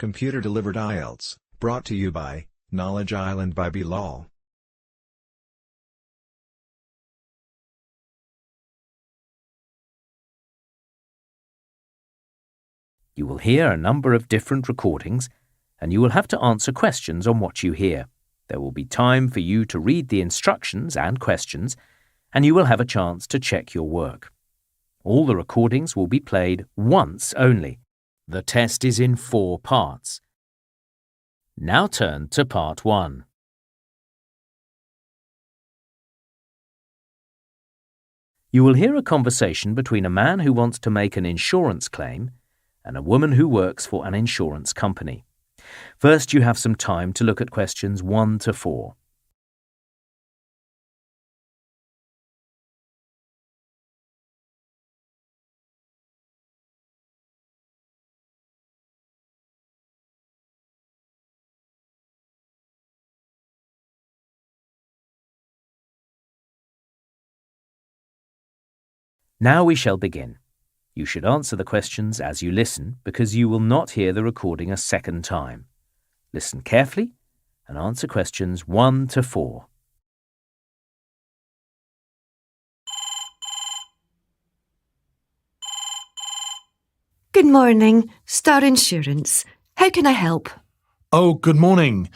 Computer-delivered IELTS, brought to you by Knowledge Island by Bilal. You will hear a number of different recordings, and you will have to answer questions on what you hear. There will be time for you to read the instructions and questions, and you will have a chance to check your work. All the recordings will be played once only. The test is in 4 parts. Now turn to part 1. You will hear a conversation between a man who wants to make an insurance claim and a woman who works for an insurance company. First, you have some time to look at questions 1 to 4. Now we shall begin. You should answer the questions as you listen because you will not hear the recording a second time. Listen carefully and answer questions 1 to 4. Good morning, Star Insurance. How can I help? Oh, good morning.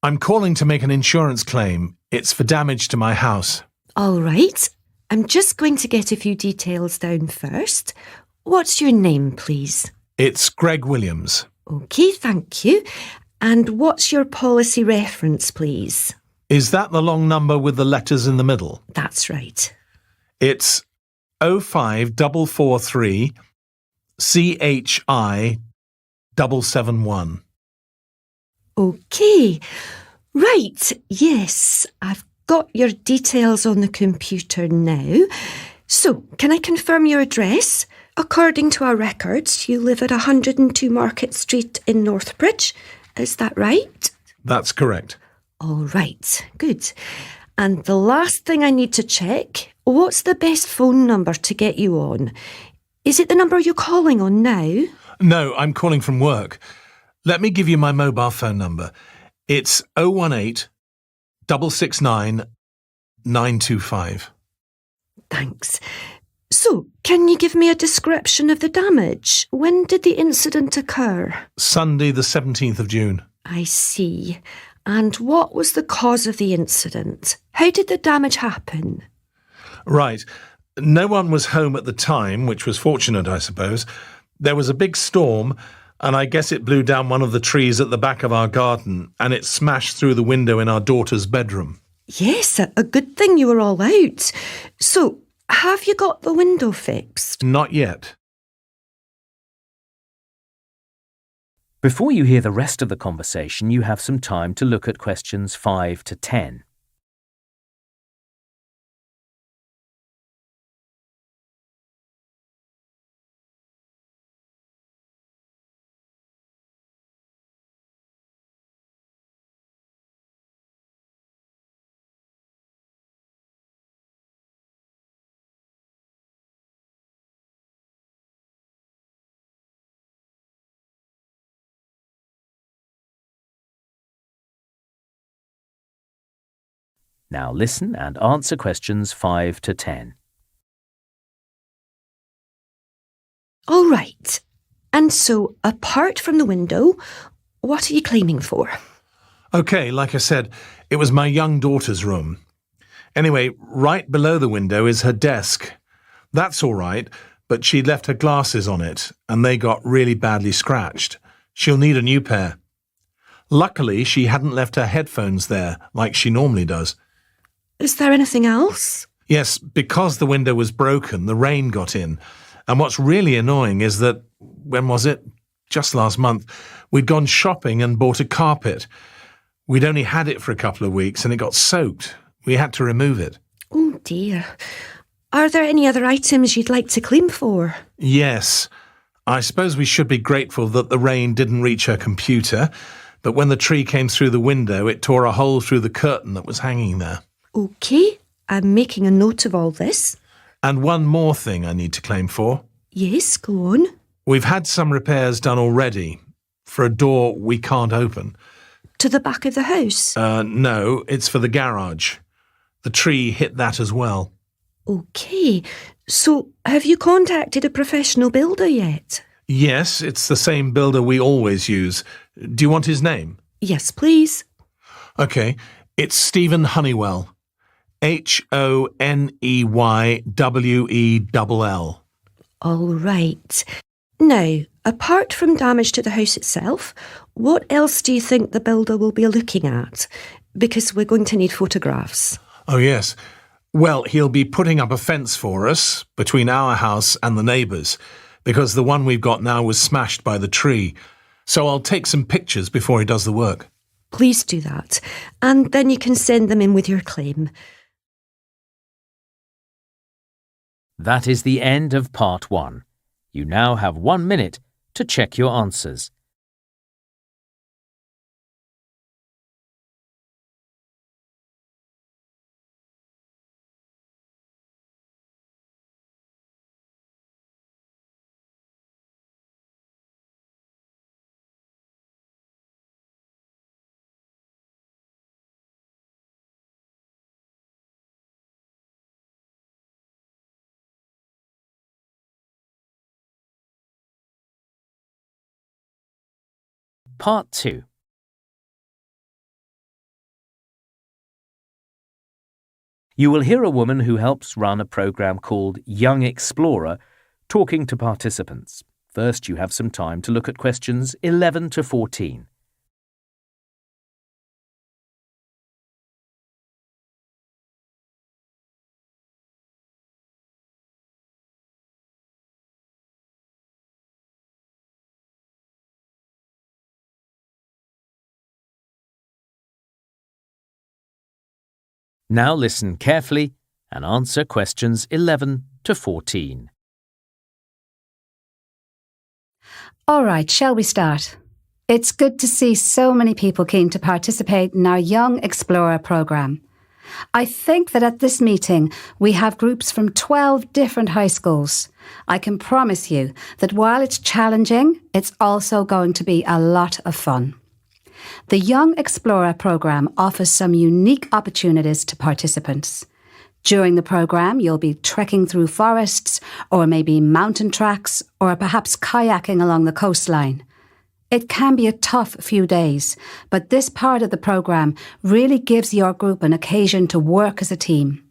I'm calling to make an insurance claim. It's for damage to my house. All right. I'm just going to get a few details down first. What's your name, please? It's Greg Williams. OK, thank you. And what's your policy reference, please? Is that the long number with the letters in the middle? That's right. It's 05443 CHI 771. OK. Right, yes, I've got your details on the computer now. So, can I confirm your address? According to our records, you live at 102 Market Street in Northbridge. Is that right? That's correct. All right, good. And the last thing I need to check, what's the best phone number to get you on? Is it the number you're calling on now? No, I'm calling from work. Let me give you my mobile phone number. It's 018 669 925. Thanks. So, can you give me a description of the damage? When did the incident occur? Sunday the 17th of June. I see. And what was the cause of the incident? How did the damage happen? Right. No one was home at the time, which was fortunate, I suppose. There was a big storm, and I guess it blew down one of the trees at the back of our garden, and it smashed through the window in our daughter's bedroom. Yes, a good thing you were all out. So, have you got the window fixed? Not yet. Before you hear the rest of the conversation, you have some time to look at questions 5 to 10. Now listen and answer questions 5 to 10. All right. And so, apart from the window, what are you claiming for? OK, like I said, it was my young daughter's room. Anyway, right below the window is her desk. That's all right, but she'd left her glasses on it, and they got really badly scratched. She'll need a new pair. Luckily, she hadn't left her headphones there, like she normally does. Is there anything else? Yes, because the window was broken, the rain got in. And what's really annoying is that, when was it? Just last month, we'd gone shopping and bought a carpet. We'd only had it for a couple of weeks and it got soaked. We had to remove it. Oh dear. Are there any other items you'd like to claim for? Yes. I suppose we should be grateful that the rain didn't reach her computer, but when the tree came through the window, it tore a hole through the curtain that was hanging there. OK, I'm making a note of all this. And one more thing I need to claim for. Yes, go on. We've had some repairs done already. for a door we can't open. To the back of the house? No, it's for the garage. The tree hit that as well. OK. So, have you contacted a professional builder yet? Yes, it's the same builder we always use. Do you want his name? Yes, please. OK, it's Stephen Honeywell. Honeywell. All right. Now, apart from damage to the house itself, what else do you think the builder will be looking at? Because we're going to need photographs. Oh, yes. Well, he'll be putting up a fence for us between our house and the neighbours, because the one we've got now was smashed by the tree. So I'll take some pictures before he does the work. Please do that, and then you can send them in with your claim. That is the end of part 1. You now have 1 minute to check your answers. Part 2. You will hear a woman who helps run a program called Young Explorer talking to participants. First, you have some time to look at questions 11 to 14. Now listen carefully and answer questions 11 to 14. All right, shall we start? It's good to see so many people keen to participate in our Young Explorer programme. I think that at this meeting we have groups from 12 different high schools. I can promise you that while it's challenging, it's also going to be a lot of fun. The Young Explorer programme offers some unique opportunities to participants. During the programme, you'll be trekking through forests, or maybe mountain tracks, or perhaps kayaking along the coastline. It can be a tough few days, but this part of the programme really gives your group an occasion to work as a team.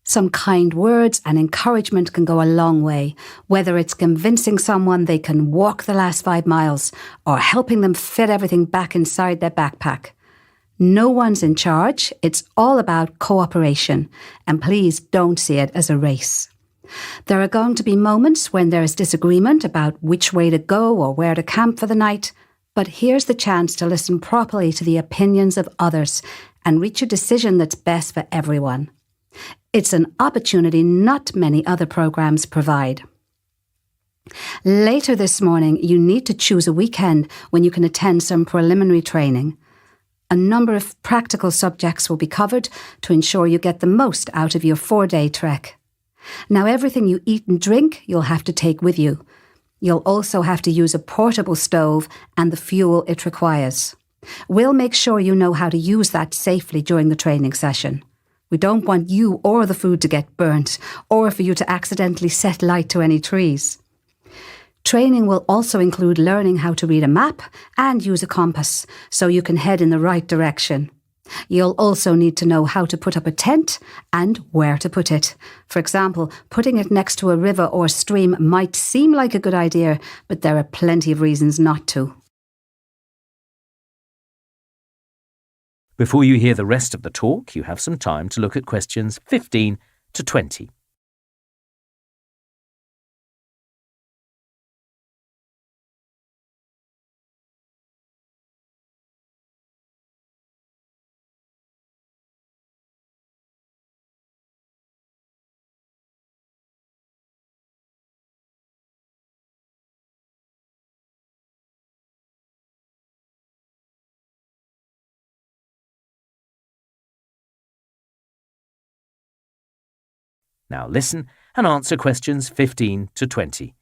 Some kind words and encouragement can go a long way, whether it's convincing someone they can walk the last 5 miles or helping them fit everything back inside their backpack. No one's in charge, it's all about cooperation, and please don't see it as a race. There are going to be moments when there is disagreement about which way to go or where to camp for the night, but here's the chance to listen properly to the opinions of others and reach a decision that's best for everyone. It's an opportunity not many other programs provide. Later this morning, you need to choose a weekend when you can attend some preliminary training. A number of practical subjects will be covered to ensure you get the most out of your 4-day trek. Now, everything you eat and drink, you'll have to take with you. You'll also have to use a portable stove and the fuel it requires. We'll make sure you know how to use that safely during the training session. We don't want you or the food to get burnt, or for you to accidentally set light to any trees. Training will also include learning how to read a map and use a compass, so you can head in the right direction. You'll also need to know how to put up a tent and where to put it. For example, putting it next to a river or stream might seem like a good idea, but there are plenty of reasons not to. Before you hear the rest of the talk, you have some time to look at questions 15 to 20. Now listen and answer questions 15 to 20.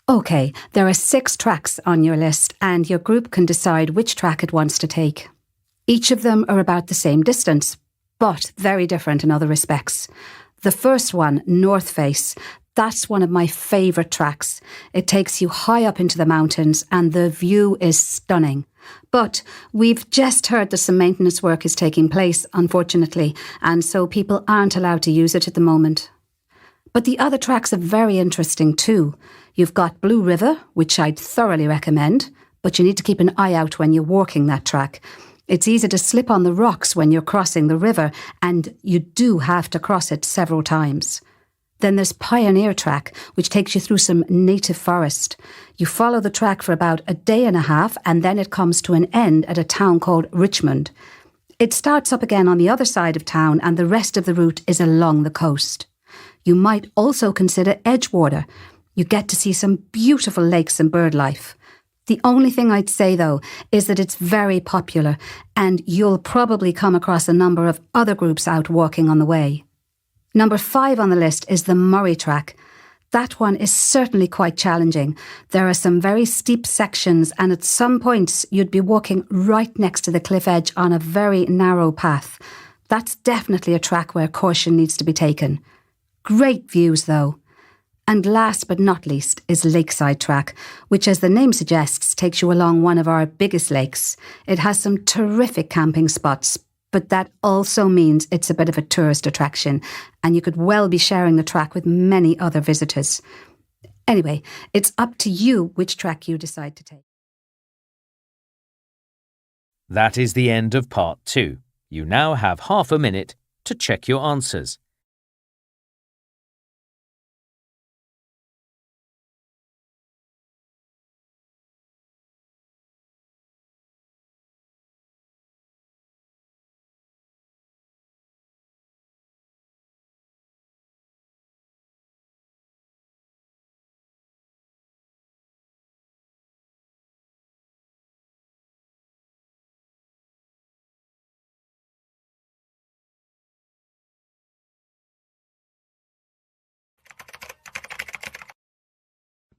OK, there are 6 tracks on your list and your group can decide which track it wants to take. Each of them are about the same distance, but very different in other respects. The first one, North Face, that's one of my favourite tracks. It takes you high up into the mountains and the view is stunning. But we've just heard that some maintenance work is taking place, unfortunately, and so people aren't allowed to use it at the moment. But the other tracks are very interesting too. You've got Blue River, which I'd thoroughly recommend, but you need to keep an eye out when you're walking that track. It's easy to slip on the rocks when you're crossing the river, and you do have to cross it several times. Then there's Pioneer Track, which takes you through some native forest. You follow the track for about a day and a half, and then it comes to an end at a town called Richmond. It starts up again on the other side of town, and the rest of the route is along the coast. You might also consider Edgewater. You get to see some beautiful lakes and bird life. The only thing I'd say, though, is that it's very popular, and you'll probably come across a number of other groups out walking on the way. Number 5 on the list is the Murray Track. That one is certainly quite challenging. There are some very steep sections, and at some points you'd be walking right next to the cliff edge on a very narrow path. That's definitely a track where caution needs to be taken. Great views, though. And last but not least is Lakeside Track, which, as the name suggests, takes you along one of our biggest lakes. It has some terrific camping spots, but that also means it's a bit of a tourist attraction, and you could well be sharing the track with many other visitors. Anyway, it's up to you which track you decide to take. That is the end of part 2. You now have half a minute to check your answers.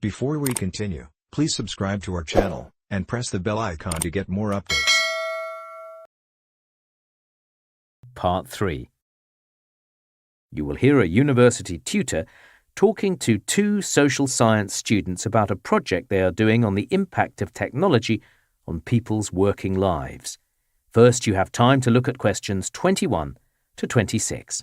Before we continue, please subscribe to our channel and press the bell icon to get more updates. Part 3. You will hear a university tutor talking to 2 social science students about a project they are doing on the impact of technology on people's working lives. First, you have time to look at questions 21 to 26.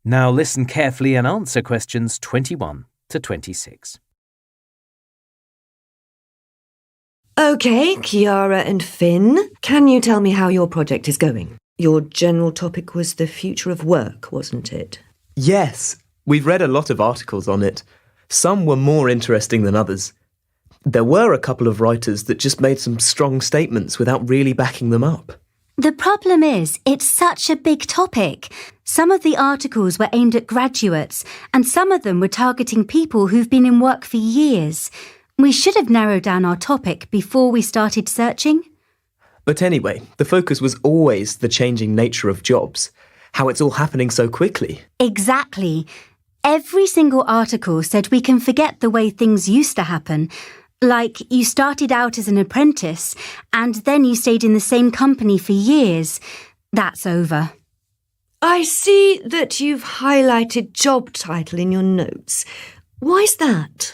Now listen carefully and answer questions 21 to 26. OK, Chiara and Finn, can you tell me how your project is going? Your general topic was the future of work, wasn't it? Yes, we've read a lot of articles on it. Some were more interesting than others. There were a couple of writers that just made some strong statements without really backing them up. The problem is, it's such a big topic. Some of the articles were aimed at graduates, and some of them were targeting people who've been in work for years. We should have narrowed down our topic before we started searching. But anyway, the focus was always the changing nature of jobs, how it's all happening so quickly. Exactly. Every single article said we can forget the way things used to happen. Like, you started out as an apprentice, and then you stayed in the same company for years. That's over. I see that you've highlighted job title in your notes. Why's that?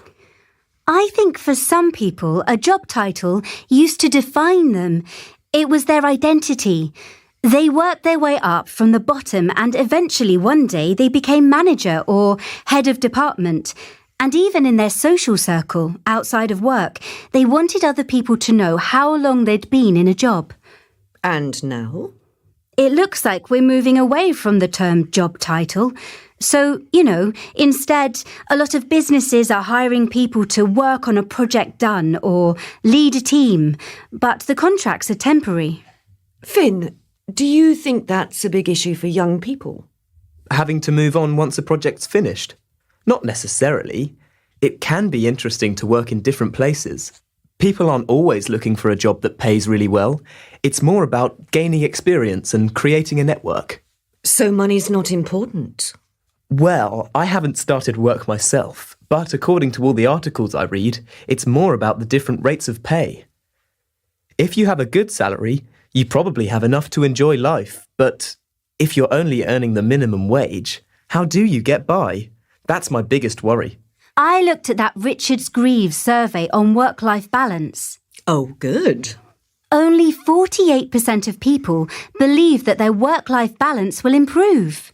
I think for some people, a job title used to define them. It was their identity. They worked their way up from the bottom and eventually one day they became manager or head of department. And even in their social circle, outside of work, they wanted other people to know how long they'd been in a job. And now? It looks like we're moving away from the term job title. So, instead, a lot of businesses are hiring people to work on a project done or lead a team, but the contracts are temporary. Finn, do you think that's a big issue for young people? Having to move on once a project's finished? Not necessarily. It can be interesting to work in different places. People aren't always looking for a job that pays really well. It's more about gaining experience and creating a network. So money's not important? Well, I haven't started work myself, but according to all the articles I read, it's more about the different rates of pay. If you have a good salary, you probably have enough to enjoy life, but if you're only earning the minimum wage, how do you get by? That's my biggest worry. I looked at that Richards-Greaves survey on work-life balance. Oh, good. Only 48% of people believe that their work-life balance will improve.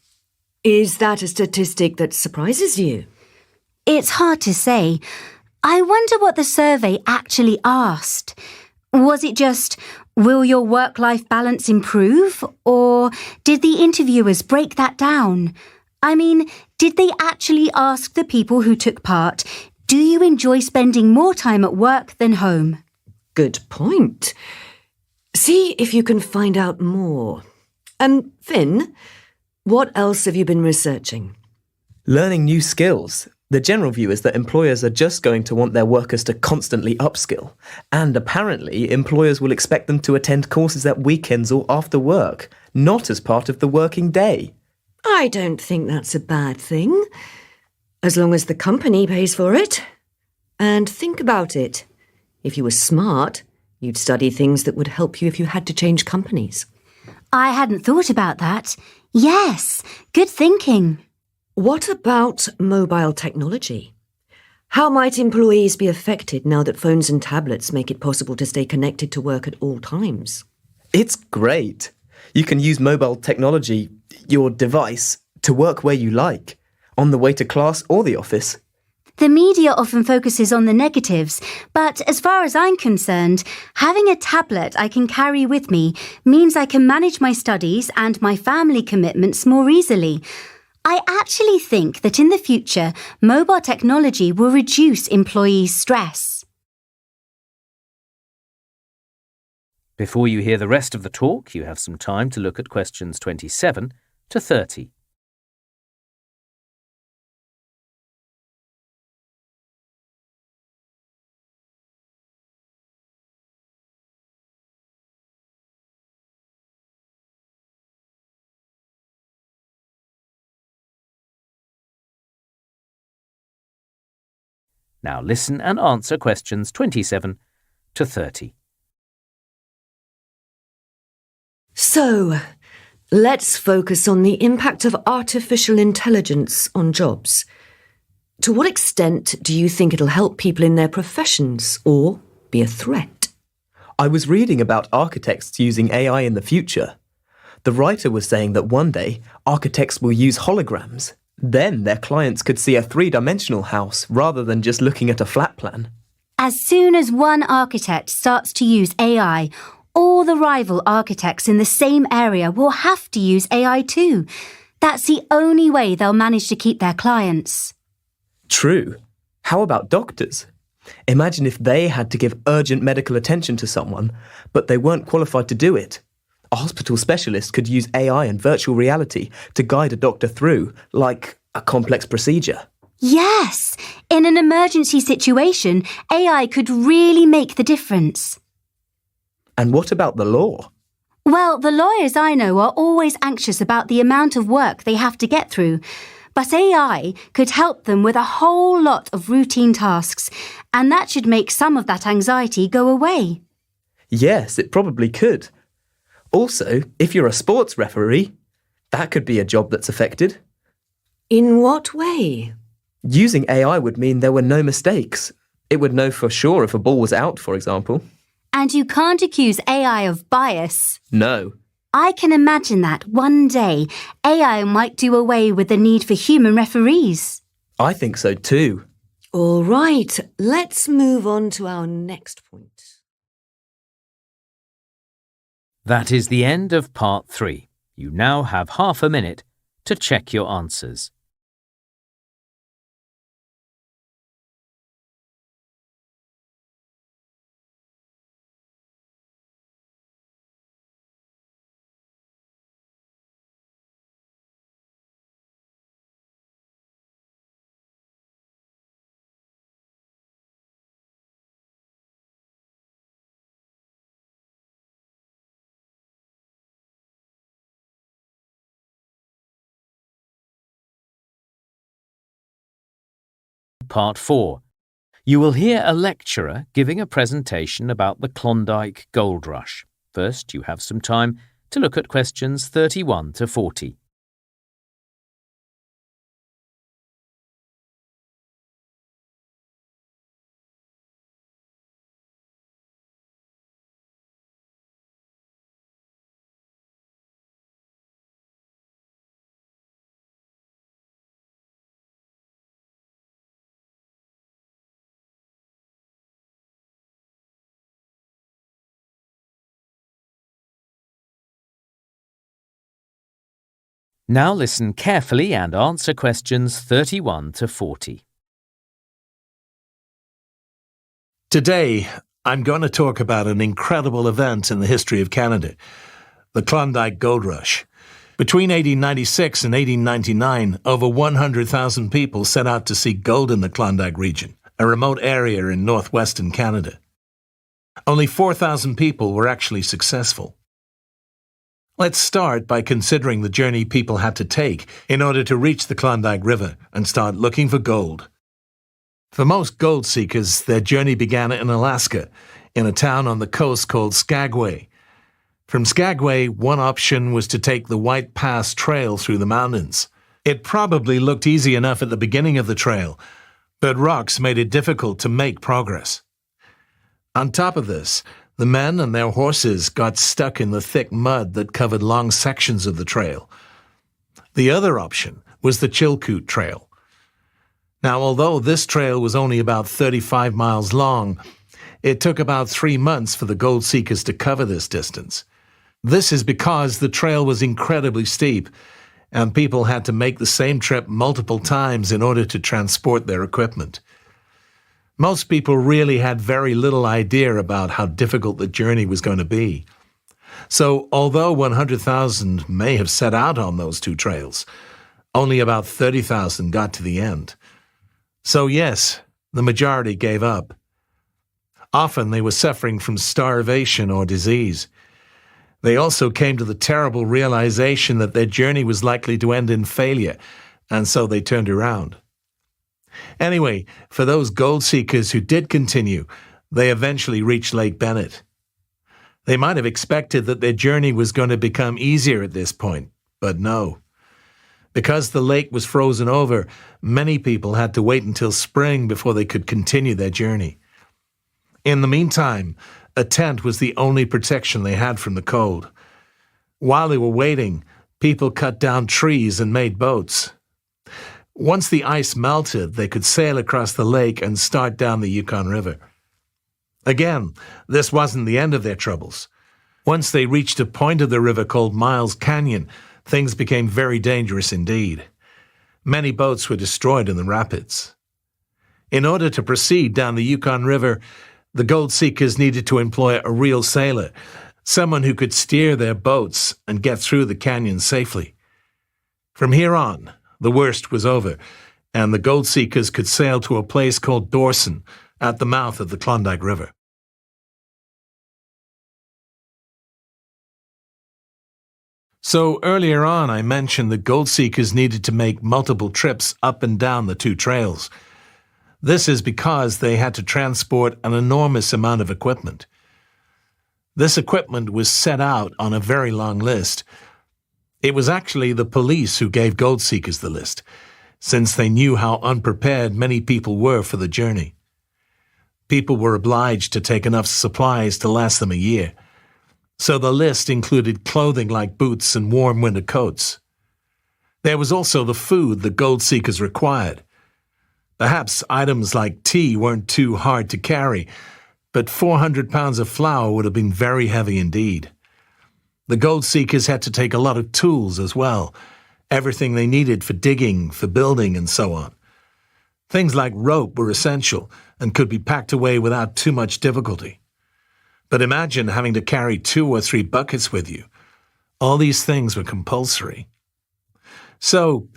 Is that a statistic that surprises you? It's hard to say. I wonder what the survey actually asked. Was it just, will your work-life balance improve? Or did the interviewers break that down? I mean, did they actually ask the people who took part, do you enjoy spending more time at work than home? Good point. See if you can find out more. And Finn, what else have you been researching? Learning new skills. The general view is that employers are just going to want their workers to constantly upskill. And apparently, employers will expect them to attend courses at weekends or after work, not as part of the working day. I don't think that's a bad thing, as long as the company pays for it. And think about it. If you were smart, you'd study things that would help you if you had to change companies. I hadn't thought about that. Yes, good thinking. What about mobile technology? How might employees be affected now that phones and tablets make it possible to stay connected to work at all times? It's great. You can use mobile technology, your device, to work where you like, on the way to class or the office. The media often focuses on the negatives, but as far as I'm concerned, having a tablet I can carry with me means I can manage my studies and my family commitments more easily. I actually think that in the future, mobile technology will reduce employees' stress. Before you hear the rest of the talk, you have some time to look at questions 27 to 30. Now listen and answer questions 27 to 30. So, let's focus on the impact of artificial intelligence on jobs. To what extent do you think it'll help people in their professions or be a threat? I was reading about architects using AI in the future. The writer was saying that one day, architects will use holograms. Then their clients could see a three-dimensional house rather than just looking at a flat plan. As soon as one architect starts to use AI, all the rival architects in the same area will have to use AI too. That's the only way they'll manage to keep their clients. True. How about doctors? Imagine if they had to give urgent medical attention to someone, but they weren't qualified to do it. A hospital specialist could use AI and virtual reality to guide a doctor through, like a complex procedure. Yes! In an emergency situation, AI could really make the difference. And what about the law? Well, the lawyers I know are always anxious about the amount of work they have to get through. But AI could help them with a whole lot of routine tasks, and that should make some of that anxiety go away. Yes, it probably could. Also, if you're a sports referee, that could be a job that's affected. In what way? Using AI would mean there were no mistakes. It would know for sure if a ball was out, for example. And you can't accuse AI of bias. No. I can imagine that one day AI might do away with the need for human referees. I think so too. All right, let's move on to our next point. That is the end of part 3. You now have half a minute to check your answers. Part 4. You will hear a lecturer giving a presentation about the Klondike Gold Rush. First, you have some time to look at questions 31 to 40. Now listen carefully and answer questions 31 to 40. Today, I'm going to talk about an incredible event in the history of Canada, the Klondike Gold Rush. Between 1896 and 1899, over 100,000 people set out to seek gold in the Klondike region, a remote area in northwestern Canada. Only 4,000 people were actually successful. Let's start by considering the journey people had to take in order to reach the Klondike River and start looking for gold. For most gold seekers, their journey began in Alaska, in a town on the coast called Skagway. From Skagway, one option was to take the White Pass Trail through the mountains. It probably looked easy enough at the beginning of the trail, but rocks made it difficult to make progress. On top of this, the men and their horses got stuck in the thick mud that covered long sections of the trail. The other option was the Chilkoot Trail. Now, although this trail was only about 35 miles long, it took about 3 months for the gold seekers to cover this distance. This is because the trail was incredibly steep, and people had to make the same trip multiple times in order to transport their equipment. Most people really had very little idea about how difficult the journey was going to be. So, although 100,000 may have set out on those two trails, only about 30,000 got to the end. So yes, the majority gave up. Often they were suffering from starvation or disease. They also came to the terrible realization that their journey was likely to end in failure, and so they turned around. Anyway, for those gold seekers who did continue, they eventually reached Lake Bennett. They might have expected that their journey was going to become easier at this point, but no. Because the lake was frozen over, many people had to wait until spring before they could continue their journey. In the meantime, a tent was the only protection they had from the cold. While they were waiting, people cut down trees and made boats. Once the ice melted, they could sail across the lake and start down the Yukon River. Again, this wasn't the end of their troubles. Once they reached a point of the river called Miles Canyon, things became very dangerous indeed. Many boats were destroyed in the rapids. In order to proceed down the Yukon River, the gold seekers needed to employ a real sailor, someone who could steer their boats and get through the canyon safely. From here on, the worst was over, and the gold seekers could sail to a place called Dawson at the mouth of the Klondike River. So earlier on, I mentioned that gold seekers needed to make multiple trips up and down the two trails. This is because they had to transport an enormous amount of equipment. This equipment was set out on a very long list. It was actually the police who gave gold seekers the list, since they knew how unprepared many people were for the journey. People were obliged to take enough supplies to last them a year, so the list included clothing like boots and warm winter coats. There was also the food the gold seekers required. Perhaps items like tea weren't too hard to carry, but 400 pounds of flour would have been very heavy indeed. The gold seekers had to take a lot of tools as well, everything they needed for digging, for building, and so on. Things like rope were essential and could be packed away without too much difficulty. But imagine having to carry 2 or 3 buckets with you. All these things were compulsory. So,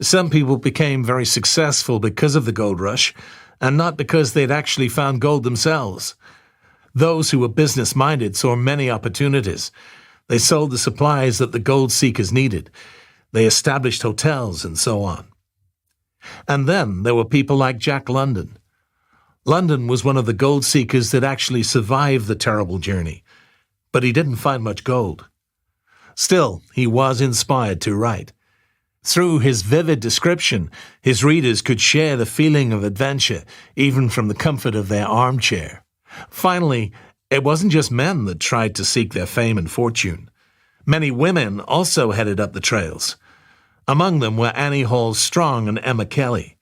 some people became very successful because of the gold rush, and not because they'd actually found gold themselves. Those who were business-minded saw many opportunities. They sold the supplies that the gold seekers needed. They established hotels and so on. And then there were people like Jack London. London was one of the gold seekers that actually survived the terrible journey, but he didn't find much gold. Still, he was inspired to write. Through his vivid description, his readers could share the feeling of adventure, even from the comfort of their armchair. Finally, it wasn't just men that tried to seek their fame and fortune. Many women also headed up the trails. Among them were Annie Hall Strong and Emma Kelly.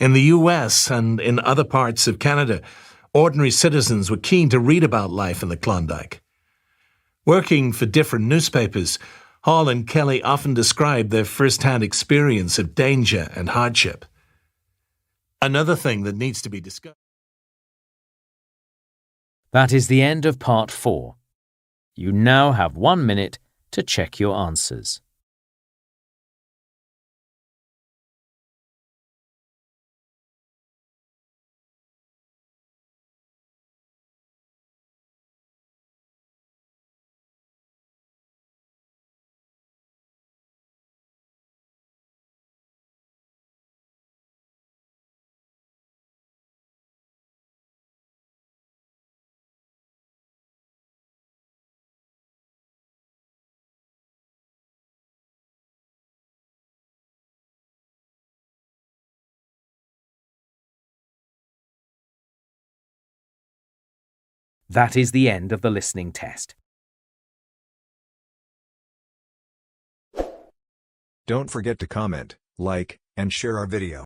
In the US and in other parts of Canada, ordinary citizens were keen to read about life in the Klondike. Working for different newspapers, Hall and Kelly often described their first-hand experience of danger and hardship. Another thing that needs to be discussed. That is the end of part 4. You now have 1 minute to check your answers. That is the end of the listening test. Don't forget to comment, like, and share our video.